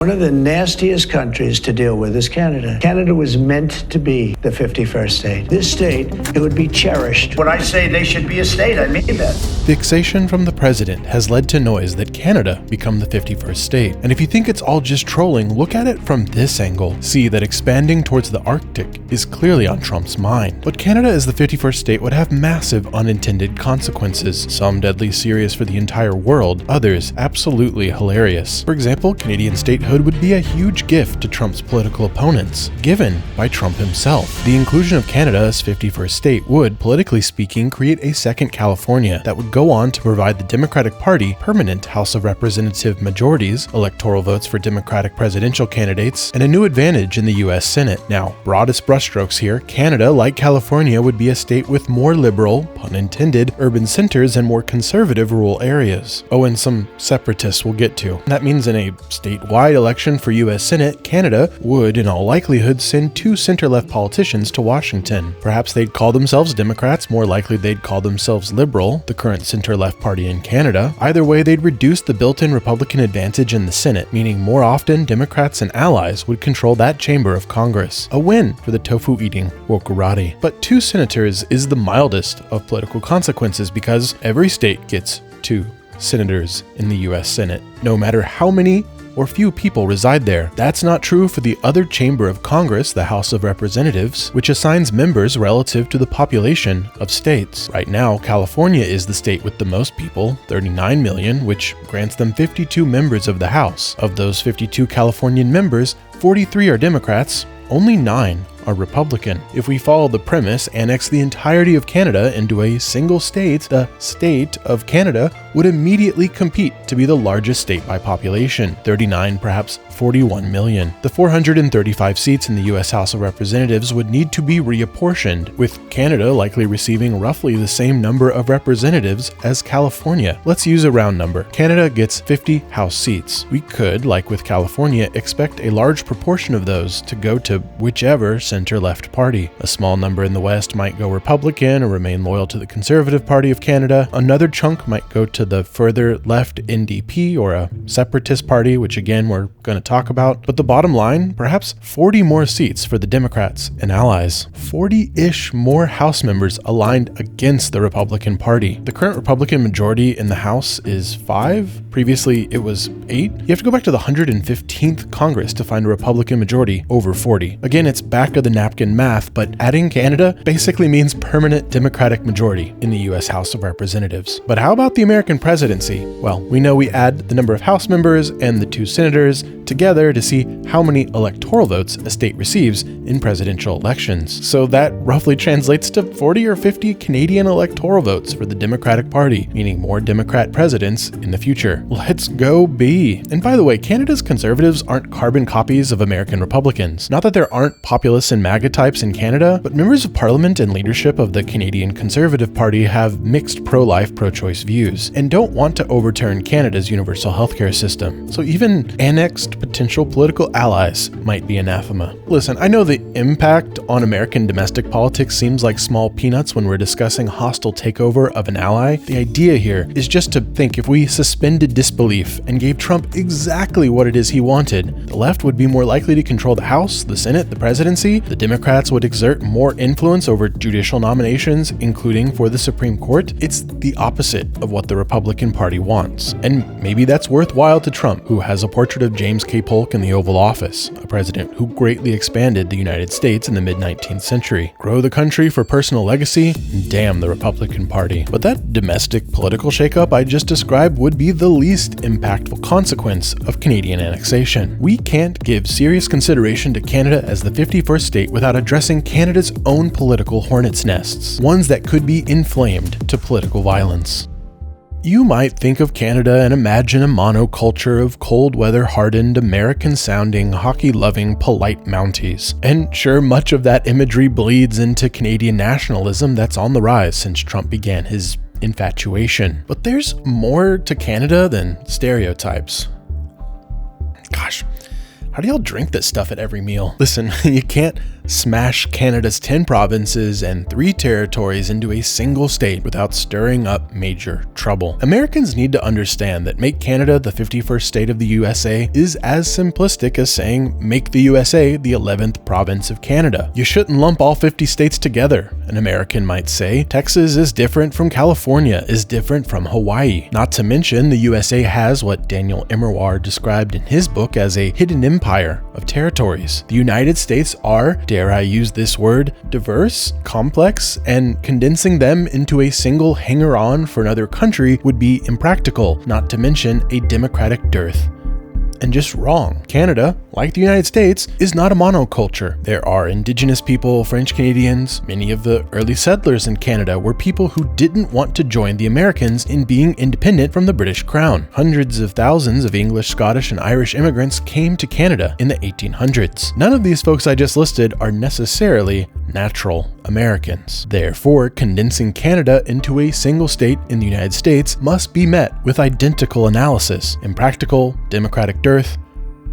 One of the nastiest countries to deal with is Canada. Canada was meant to be the 51st state. This state, it would be cherished. When I say they should be a state, I mean that. Fixation from the president has led to noise that Canada become the 51st state. And if you think it's all just trolling, look at it from this angle. See that expanding towards the Arctic is clearly on Trump's mind. But Canada as the 51st state would have massive unintended consequences, some deadly serious for the entire world, others absolutely hilarious. For example, Canadian statehood would be a huge gift to Trump's political opponents, given by Trump himself. The inclusion of Canada as 51st state would, politically speaking, create a second California that would go on to provide the Democratic Party permanent House of Representative majorities, electoral votes for Democratic presidential candidates, and a new advantage in the US Senate. Now, broadest brushstrokes here, Canada, like California, would be a state with more liberal, pun intended, urban centers and more conservative rural areas. Oh, and some separatists we'll get to. That means in a statewide election for US Senate, Canada would, in all likelihood, send two center-left politicians to Washington. Perhaps they'd call themselves Democrats, more likely they'd call themselves Liberal, the current center-left party in Canada. Either way, they'd reduce the built-in Republican advantage in the Senate, meaning more often Democrats and allies would control that chamber of Congress. A win for the tofu-eating wokerati. But two senators is the mildest of political consequences because every state gets two senators in the US Senate, no matter how many or few people reside there. That's not true for the other chamber of Congress, the House of Representatives, which assigns members relative to the population of states. Right now, California is the state with the most people, 39 million, which grants them 52 members of the House. Of those 52 Californian members, 43 are Democrats, only 9 are Republican. If we follow the premise, annex the entirety of Canada into a single state, the state of Canada would immediately compete to be the largest state by population, 39, perhaps 41 million. The 435 seats in the US House of Representatives would need to be reapportioned, with Canada likely receiving roughly the same number of representatives as California. Let's use a round number. Canada gets 50 House seats. We could, like with California, expect a large proportion of those to go to whichever center-left party. A small number in the West might go Republican or remain loyal to the Conservative Party of Canada. Another chunk might go to the further left NDP or a Separatist Party, which again we're going to talk about. But the bottom line, perhaps 40 more seats for the Democrats and allies. 40-ish more House members aligned against the Republican Party. The current Republican majority in the House is 5. Previously, it was 8. You have to go back to the 115th Congress to find a Republican majority over 40. Again, it's back of the napkin math, but adding Canada basically means permanent Democratic majority in the US House of Representatives. But how about the American presidency? Well, we know we add the number of House members and the 2 senators together to see how many electoral votes a state receives in presidential elections. So that roughly translates to 40 or 50 Canadian electoral votes for the Democratic Party, meaning more Democrat presidents in the future. Let's go B. And by the way, Canada's conservatives aren't carbon copies of American Republicans. Not that there aren't populists and MAGA types in Canada, but members of parliament and leadership of the Canadian Conservative Party have mixed pro-life, pro-choice views and don't want to overturn Canada's universal healthcare system. So even annexed potential political allies might be anathema. Listen, I know the impact on American domestic politics seems like small peanuts when we're discussing hostile takeover of an ally. The idea here is just to think if we suspended disbelief and gave Trump exactly what it is he wanted, the left would be more likely to control the House, the Senate, the presidency. The Democrats would exert more influence over judicial nominations, including for the Supreme Court. It's the opposite of what the Republican Party wants. And maybe that's worthwhile to Trump, who has a portrait of James K. Polk in the Oval Office, a president who greatly expanded the United States in the mid-19th century. Grow the country for personal legacy? Damn the Republican Party. But that domestic political shakeup I just described would be the least impactful consequence of Canadian annexation. We can't give serious consideration to Canada as the 51st state without addressing Canada's own political hornet's nests, ones that could be inflamed to political violence. You might think of Canada and imagine a monoculture of cold-weather hardened, American-sounding, hockey-loving, polite Mounties. And sure, much of that imagery bleeds into Canadian nationalism that's on the rise since Trump began his infatuation. But there's more to Canada than stereotypes. Gosh, how do y'all drink this stuff at every meal? Listen, you can't smash Canada's 10 provinces and 3 territories into a single state without stirring up major trouble. Americans need to understand that make Canada the 51st state of the USA is as simplistic as saying make the USA the 11th province of Canada. You shouldn't lump all 50 states together, an American might say. Texas is different from California, is different from Hawaii. Not to mention, the USA has what Daniel Immerwahr described in his book as a hidden empire of territories. The United States are, dare I use this word, diverse, complex, and condensing them into a single hanger-on for another country would be impractical, not to mention a democratic dearth. And just wrong. Canada, like the United States, is not a monoculture. There are indigenous people, French Canadians. Many of the early settlers in Canada were people who didn't want to join the Americans in being independent from the British Crown. Hundreds of thousands of English, Scottish, and Irish immigrants came to Canada in the 1800s. None of these folks I just listed are necessarily natural Americans. Therefore, condensing Canada into a single state in the United States must be met with identical analysis. Impractical, democratic dearth,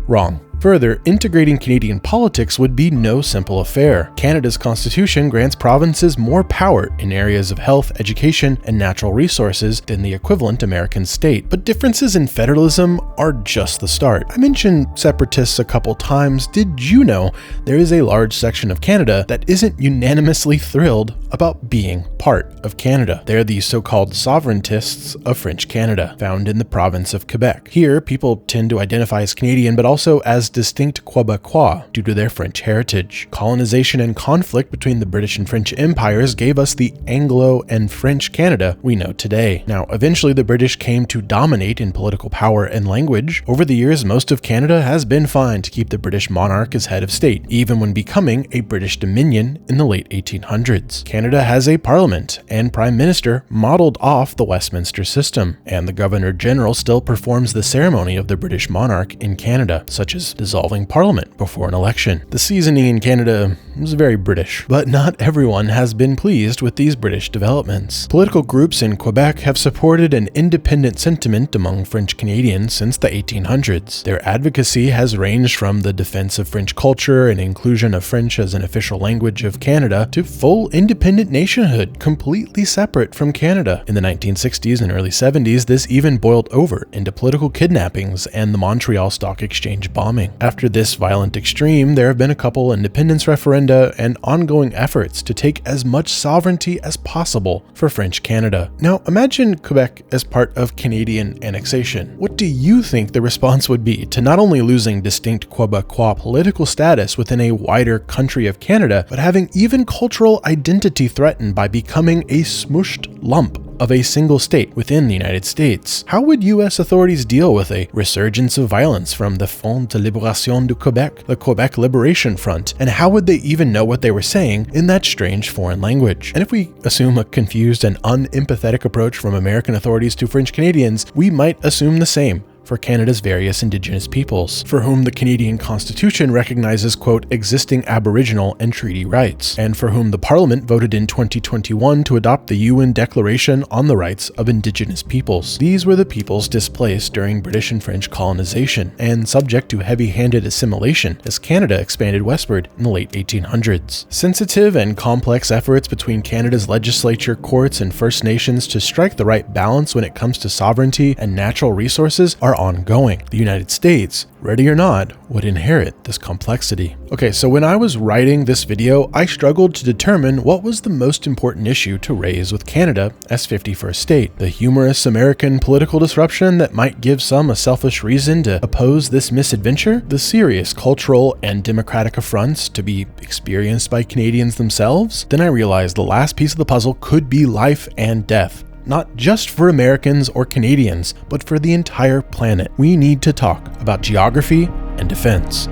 wrong. Further, integrating Canadian politics would be no simple affair. Canada's constitution grants provinces more power in areas of health, education, and natural resources than the equivalent American state. But differences in federalism are just the start. I mentioned separatists a couple times. Did you know there is a large section of Canada that isn't unanimously thrilled about being part of Canada? They're the so-called sovereigntists of French Canada, found in the province of Quebec. Here, people tend to identify as Canadian, but also as distinct Quebecois due to their French heritage. Colonization and conflict between the British and French empires gave us the Anglo and French Canada we know today. Now, eventually the British came to dominate in political power and language. Over the years, most of Canada has been fine to keep the British monarch as head of state, even when becoming a British dominion in the late 1800s. Canada has a parliament and prime minister modeled off the Westminster system, and the governor-general still performs the ceremony of the British monarch in Canada, such as dissolving parliament before an election. The seasoning in Canada is very British, but not everyone has been pleased with these British developments. Political groups in Quebec have supported an independent sentiment among French Canadians since the 1800s. Their advocacy has ranged from the defense of French culture and inclusion of French as an official language of Canada to full independent nationhood, completely separate from Canada. In the 1960s and early 70s, this even boiled over into political kidnappings and the Montreal Stock Exchange bombing. After this violent extreme, there have been a couple independence referenda and ongoing efforts to take as much sovereignty as possible for French Canada. Now, imagine Quebec as part of Canadian annexation. What do you think the response would be to not only losing distinct Quebecois political status within a wider country of Canada, but having even cultural identity threatened by becoming a smooshed lump of a single state within the United States? How would US authorities deal with a resurgence of violence from the Front de Libération du Québec, the Quebec Liberation Front, and how would they even know what they were saying in that strange foreign language? And if we assume a confused and unempathetic approach from American authorities to French Canadians, we might assume the same for Canada's various Indigenous peoples, for whom the Canadian Constitution recognizes, quote, existing Aboriginal and treaty rights, and for whom the Parliament voted in 2021 to adopt the UN Declaration on the Rights of Indigenous Peoples. These were the peoples displaced during British and French colonization, and subject to heavy-handed assimilation as Canada expanded westward in the late 1800s. Sensitive and complex efforts between Canada's legislature, courts, and First Nations to strike the right balance when it comes to sovereignty and natural resources are ongoing. The United States, ready or not, would inherit this complexity. Okay, so when I was writing this video, I struggled to determine what was the most important issue to raise with Canada as 51st state. The humorous American political disruption that might give some a selfish reason to oppose this misadventure? The serious cultural and democratic affronts to be experienced by Canadians themselves? Then I realized the last piece of the puzzle could be life and death. Not just for Americans or Canadians, but for the entire planet. We need to talk about geography and defense.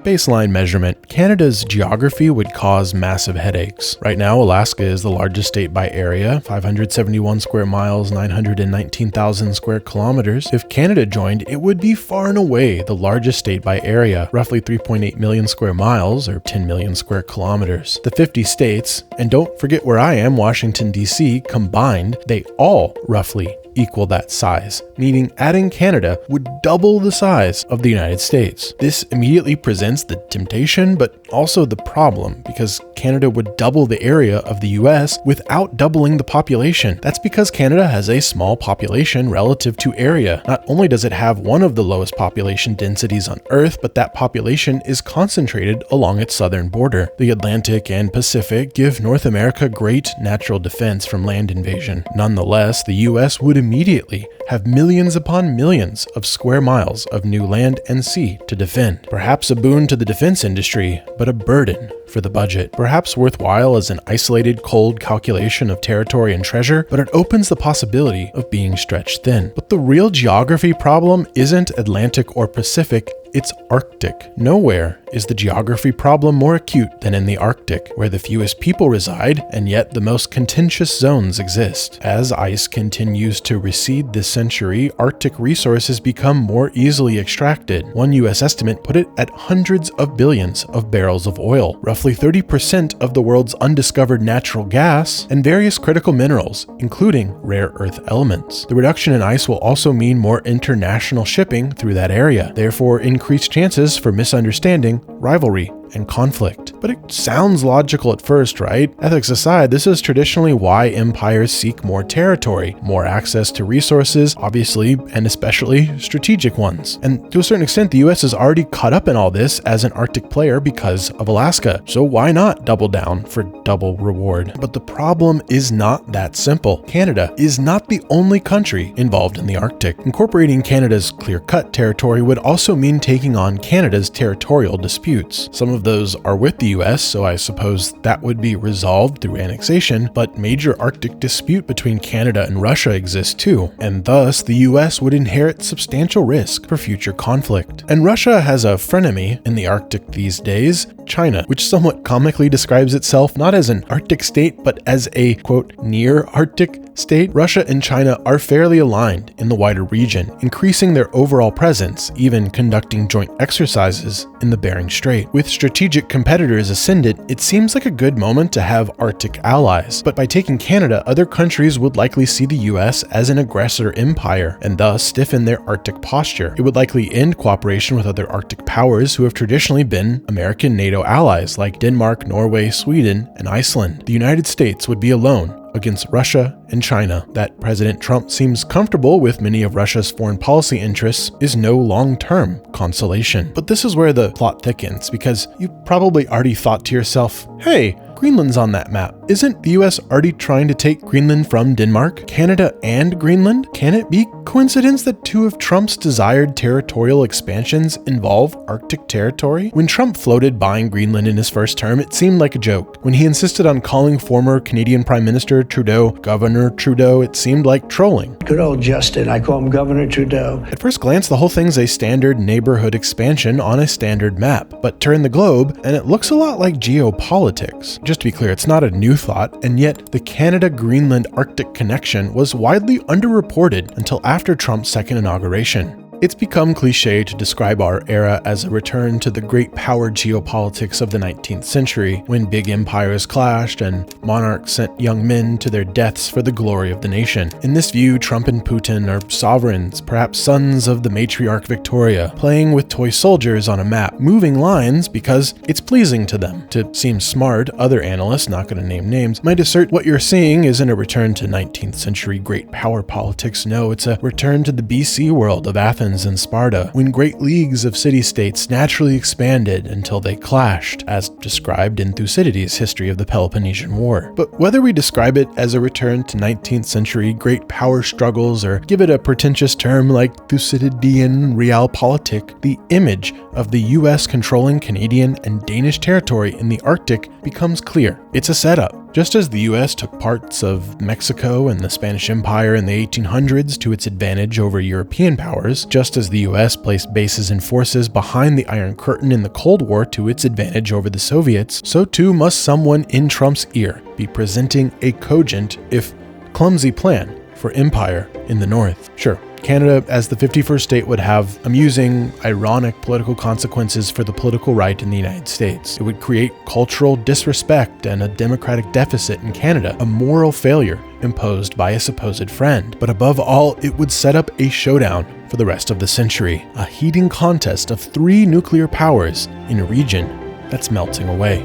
Baseline measurement. Canada's geography would cause massive headaches. Right now, Alaska is the largest state by area, 571 square miles, 919,000 square kilometers. If Canada joined, it would be far and away the largest state by area, roughly 3.8 million square miles, or 10 million square kilometers. The 50 states, and don't forget where I am, Washington, D.C., combined, they all roughly equal that size, meaning adding Canada would double the size of the United States. This immediately presents the temptation, but also the problem, because Canada would double the area of the US without doubling the population. That's because Canada has a small population relative to area. Not only does it have one of the lowest population densities on Earth, but that population is concentrated along its southern border. The Atlantic and Pacific give North America great natural defense from land invasion. Nonetheless, the US would immediately have millions upon millions of square miles of new land and sea to defend. Perhaps a boon to the defense industry, but a burden for the budget. Perhaps worthwhile as an isolated, cold calculation of territory and treasure, but it opens the possibility of being stretched thin. But the real geography problem isn't Atlantic or Pacific, it's Arctic. Nowhere is the geography problem more acute than in the Arctic, where the fewest people reside, and yet the most contentious zones exist. As ice continues to recede this century, Arctic resources become more easily extracted. One US estimate put it at hundreds of billions of barrels of oil, roughly 30% of the world's undiscovered natural gas, and various critical minerals, including rare earth elements. The reduction in ice will also mean more international shipping through that area, therefore increased chances for misunderstanding, rivalry, and conflict. But it sounds logical at first, right? Ethics aside, this is traditionally why empires seek more territory, more access to resources, obviously, and especially strategic ones. And to a certain extent, the US is already caught up in all this as an Arctic player because of Alaska. So why not double down for double reward? But the problem is not that simple. Canada is not the only country involved in the Arctic. Incorporating Canada's clear-cut territory would also mean taking on Canada's territorial disputes. Some of those are with the US, so I suppose that would be resolved through annexation, but major Arctic dispute between Canada and Russia exists too, and thus the US would inherit substantial risk for future conflict. And Russia has a frenemy in the Arctic these days, China, which somewhat comically describes itself not as an Arctic state, but as a, quote, near Arctic state. Russia and China are fairly aligned in the wider region, increasing their overall presence, even conducting joint exercises in the Bering Strait. With strategic competitors ascendant, it seems like a good moment to have Arctic allies, but by taking Canada, other countries would likely see the US as an aggressor empire, and thus stiffen their Arctic posture. It would likely end cooperation with other Arctic powers who have traditionally been American NATO allies like Denmark, Norway, Sweden, and Iceland. The United States would be alone against Russia and China. That President Trump seems comfortable with many of Russia's foreign policy interests is no long-term consolation. But this is where the plot thickens, because you've probably already thought to yourself, hey, Greenland's on that map. Isn't the US already trying to take Greenland from Denmark, Canada, and Greenland? Can it be coincidence that two of Trump's desired territorial expansions involve Arctic territory? When Trump floated buying Greenland in his first term, it seemed like a joke. When he insisted on calling former Canadian Prime Minister Trudeau Governor Trudeau, it seemed like trolling. Good old Justin, I call him Governor Trudeau. At first glance, the whole thing's a standard neighborhood expansion on a standard map, but turn the globe and it looks a lot like geopolitics. Just to be clear, it's not a new thought, and yet the Canada-Greenland Arctic connection was widely underreported until after Trump's second inauguration. It's become cliche to describe our era as a return to the great power geopolitics of the 19th century, when big empires clashed and monarchs sent young men to their deaths for the glory of the nation. In this view, Trump and Putin are sovereigns, perhaps sons of the matriarch Victoria, playing with toy soldiers on a map, moving lines because it's pleasing to them. To seem smart, other analysts, not going to name names, might assert what you're seeing isn't a return to 19th century great power politics. No, it's a return to the BC world of Athens and Sparta, when great leagues of city-states naturally expanded until they clashed, as described in Thucydides' History of the Peloponnesian War. But whether we describe it as a return to 19th century great power struggles or give it a pretentious term like Thucydidean realpolitik, the image of the US controlling Canadian and Danish territory in the Arctic becomes clear. It's a setup. Just as the US took parts of Mexico and the Spanish Empire in the 1800s to its advantage over European powers, just as the US placed bases and forces behind the Iron Curtain in the Cold War to its advantage over the Soviets, so too must someone in Trump's ear be presenting a cogent, if clumsy, plan for empire in the North. Sure, Canada as the 51st state would have amusing, ironic political consequences for the political right in the United States. It would create cultural disrespect and a democratic deficit in Canada, a moral failure imposed by a supposed friend. But above all, it would set up a showdown for the rest of the century, a heating contest of 3 nuclear powers in a region that's melting away.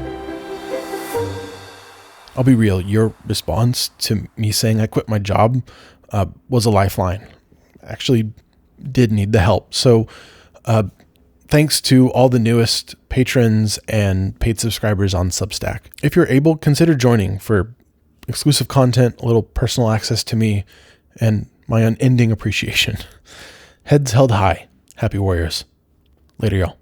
I'll be real, your response to me saying I quit my job was a lifeline. Actually did need the help. So thanks to all the newest patrons and paid subscribers on Substack. If you're able, consider joining for exclusive content, a little personal access to me, and my unending appreciation. Heads held high. Happy Warriors. Later, y'all.